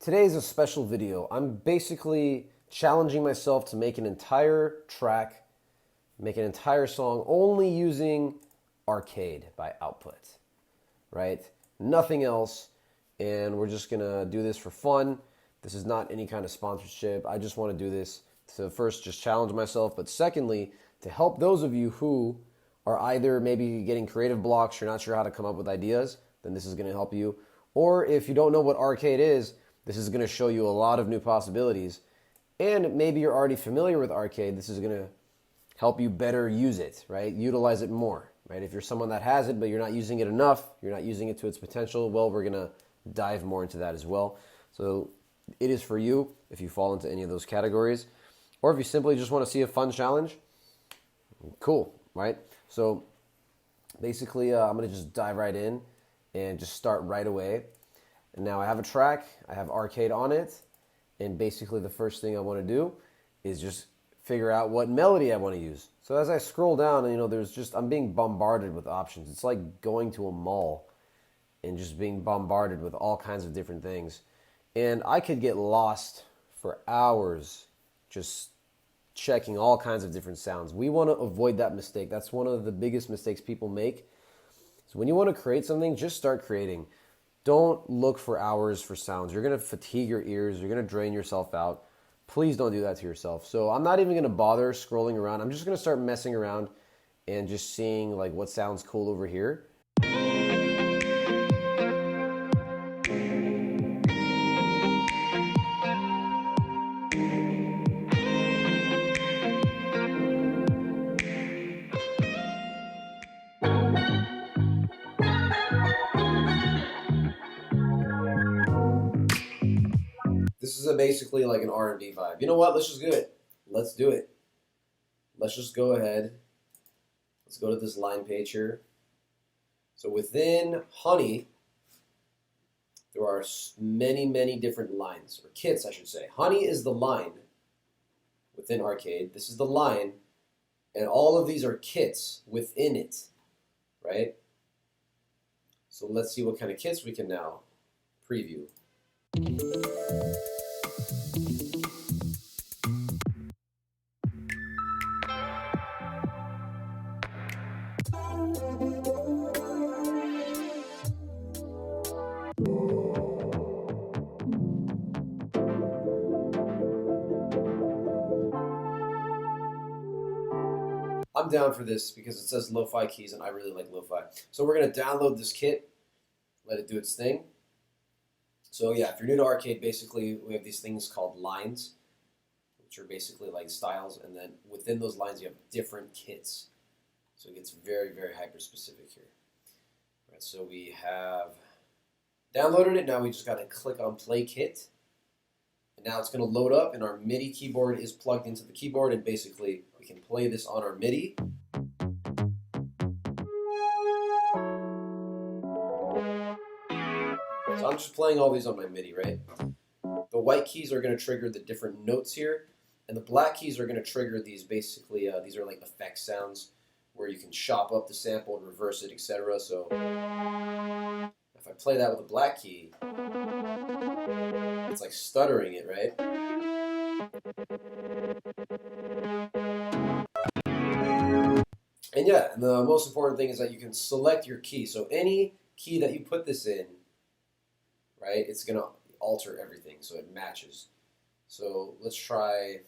Today is a special video. I'm basically challenging myself to make an entire track, make an entire song only using Arcade by Output, right? Nothing else, and we're just gonna do this for fun. This is not any kind of sponsorship. I just want to do this to first just challenge myself, but secondly, to help those of you who are either maybe getting creative blocks, you're not sure how to come up with ideas, then this is gonna help you. Or if you don't know what Arcade is, this is going to show you a lot of new possibilities. And maybe you're already familiar with Arcade. This is going to help you better use it, right? Utilize it more, right? If you're someone that has it, but you're not using it enough, you're not using it to its potential, well, we're going to dive more into that as well. So it is for you if you fall into any of those categories. Or if you simply just want to see a fun challenge, cool, right? So basically, I'm going to just dive right in and just start right away. And now I have a track, I have Arcade on it, and basically the first thing I want to do is just figure out what melody I want to use. So as I scroll down, I'm being bombarded with options. It's like going to a mall and just being bombarded with all kinds of different things. And I could get lost for hours just checking all kinds of different sounds. We want to avoid that mistake. That's one of the biggest mistakes people make. So when you want to create something, just start creating. Don't look for hours for sounds. You're going to fatigue your ears. You're going to drain yourself out. Please don't do that to yourself. So I'm not even going to bother scrolling around. I'm just going to start messing around and just seeing like what sounds cool over here. This is basically like an R&B vibe. You know what? Let's just do it. Let's do it. Let's just go ahead. Let's go to this line page here. So within Honey, there are many, many different lines, or kits, I should say. Honey is the line within Arcade. This is the line, and all of these are kits within it, right? So let's see what kind of kits we can now preview. I'm down for this because it says lo-fi keys and I really like lo-fi. So we're going to download this kit, let it do its thing. So yeah, if you're new to Arcade, basically we have these things called lines, which are basically like styles, and then within those lines you have different kits. So it gets very, very hyper-specific here. All right, so we have downloaded it. Now we just got to click on Play Kit. And now it's going to load up, and our MIDI keyboard is plugged into the keyboard, and basically we can play this on our MIDI. So I'm just playing all these on my MIDI, right? The white keys are going to trigger the different notes here, and the black keys are going to trigger these basically, these are like effect sounds where you can chop up the sample and reverse it, etc. So if I play that with a black key, it's like stuttering it, right? And yeah, and the most important thing is that you can select your key. So any key that you put this in, right, it's going to alter everything so it matches. So let's try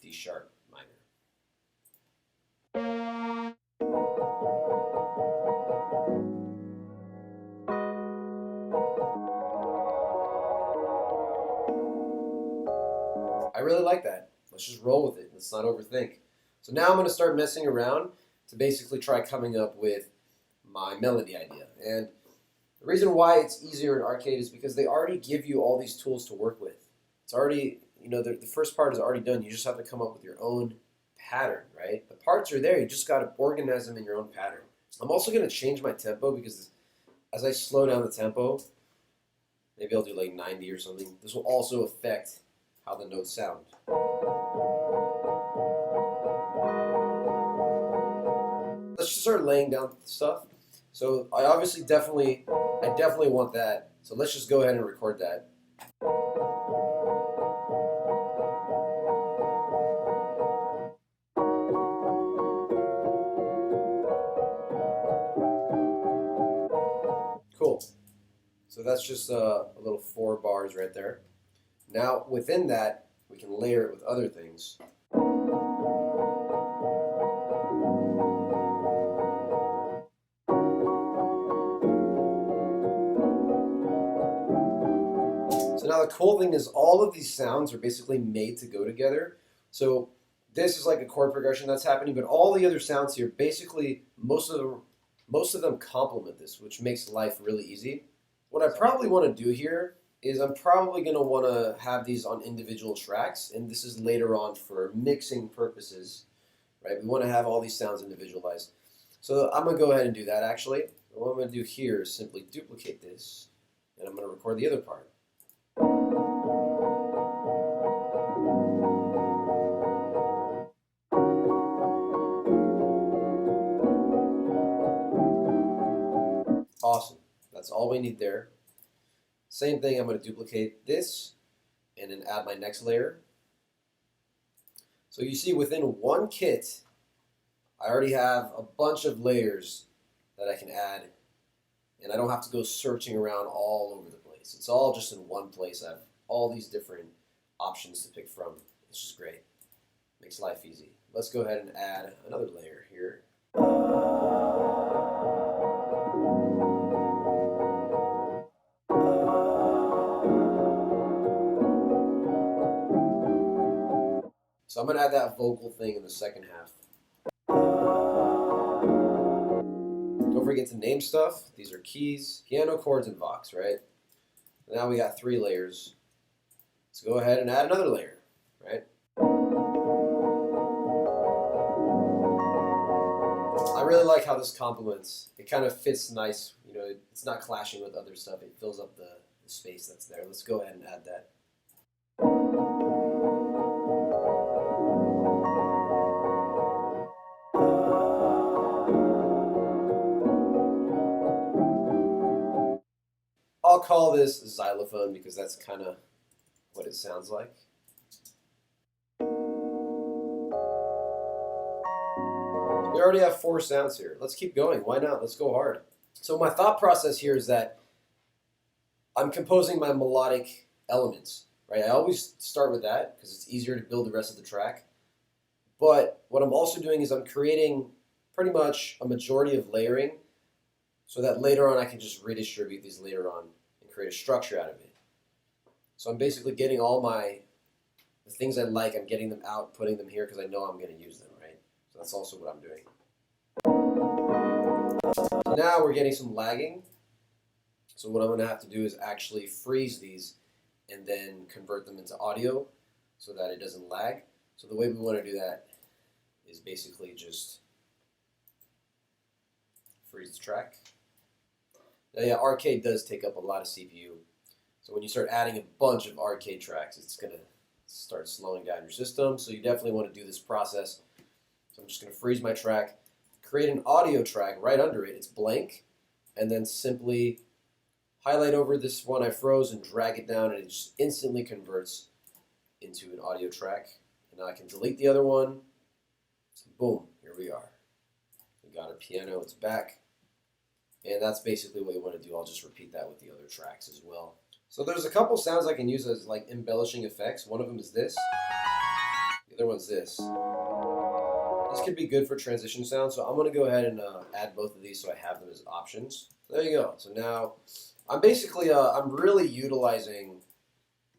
D sharp minor. I really like that. Let's just roll with it. Let's not overthink. So now I'm going to start messing around to basically try coming up with my melody idea. And the reason why it's easier in Arcade is because they already give you all these tools to work with. It's already, the first part is already done. You just have to come up with your own pattern, right? The parts are there. You just got to organize them in your own pattern. I'm also going to change my tempo because as I slow down the tempo, maybe I'll do like 90 or something. This will also affect how the notes sound. Let's just start laying down stuff. So I definitely want that So let's just go ahead and record that. Cool. So that's just a little 4 bars right there. Now within that, we can layer it with other things. So now the cool thing is all of these sounds are basically made to go together. So this is like a chord progression that's happening, but all the other sounds here, basically most of them complement this, which makes life really easy. What I probably want to do here is I'm probably going to want to have these on individual tracks, and this is later on for mixing purposes, right? We want to have all these sounds individualized. So I'm going to go ahead and do that actually. What I'm going to do here is simply duplicate this, and I'm going to record the other part. Awesome. That's all we need there. Same thing, I'm going to duplicate this and then add my next layer. So you see within one kit, I already have a bunch of layers that I can add, and I don't have to go searching around all over the place. It's all just in one place. I have all these different options to pick from. It's just great. Makes life easy. Let's go ahead and add another layer here. So I'm going to add that vocal thing in the second half. Don't forget to name stuff. These are keys, piano chords, and vox, right? Now we got 3 layers. Let's go ahead and add another layer, right? I really like how this complements. It kind of fits nice. You know, it's not clashing with other stuff. It fills up the space that's there. Let's go ahead and add that. I'll call this xylophone because that's kind of what it sounds like. We already have 4 sounds here. Let's keep going. Why not? Let's go hard. So my thought process here is that I'm composing my melodic elements, right? I always start with that because it's easier to build the rest of the track. But what I'm also doing is I'm creating pretty much a majority of layering so that later on I can just redistribute these later on and create a structure out of it. So I'm basically getting all the things I like, I'm getting them out, putting them here because I know I'm going to use them, right? So that's also what I'm doing. So now we're getting some lagging. So what I'm going to have to do is actually freeze these and then convert them into audio so that it doesn't lag. So the way we want to do that is basically just freeze the track. Now, yeah, arcade does take up a lot of CPU. So when you start adding a bunch of arcade tracks, it's going to start slowing down your system. So you definitely want to do this process. So I'm just going to freeze my track, create an audio track right under it. It's blank. And then simply highlight over this one I froze and drag it down, and it just instantly converts into an audio track. And now I can delete the other one. Boom, here we are. We got our piano, it's back. And that's basically what you want to do. I'll just repeat that with the other tracks as well. So there's a couple sounds I can use as like embellishing effects. One of them is this. The other one's this. This could be good for transition sounds. So I'm going to go ahead and add both of these so I have them as options. So there you go. So now I'm basically, I'm really utilizing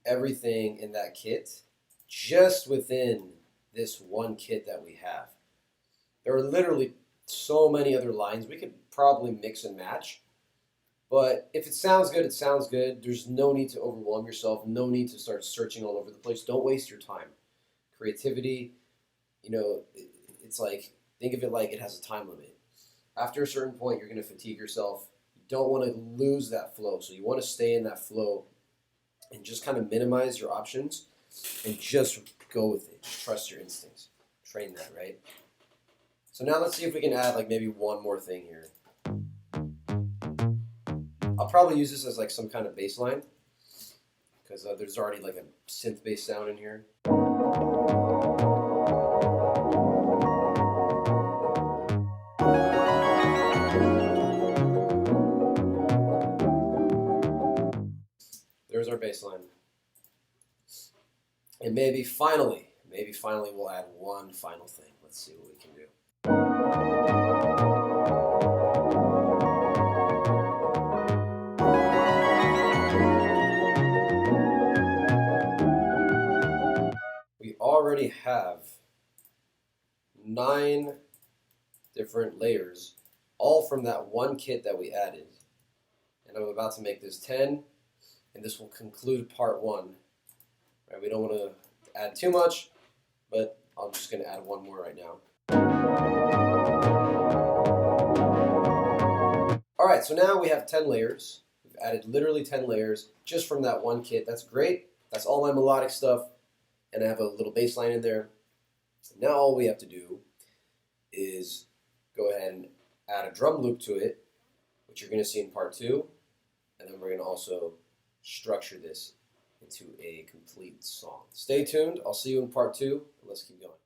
everything in that kit just within this one kit that we have. There are literally so many other lines we could probably mix and match, but if it sounds good, it sounds good. There's no need to overwhelm yourself, no need to start searching all over the place. Don't waste your time. Creativity, you know, it's like, think of it like it has a time limit. After a certain point, you're going to fatigue yourself. You don't want to lose that flow, so you want to stay in that flow and just kind of minimize your options and just go with it. Just trust your instincts. Train that, right? So now let's see if we can add like maybe one more thing here. I'll probably use this as like some kind of bass line because there's already like a synth bass sound in here. There's our bass line. And maybe finally we'll add one final thing. Let's see what we can do. We already have 9 different layers, all from that one kit that we added. And I'm about to make this 10, and this will conclude part 1. Right, we don't want to add too much, but I'm just going to add one more right now. Alright, so now we have 10 layers. We've added literally 10 layers just from that one kit. That's great. That's all my melodic stuff, and I have a little bass line in there. Now all we have to do is go ahead and add a drum loop to it, which you're going to see in part 2, and then we're going to also structure this into a complete song. Stay tuned. I'll see you in part 2. Let's keep going.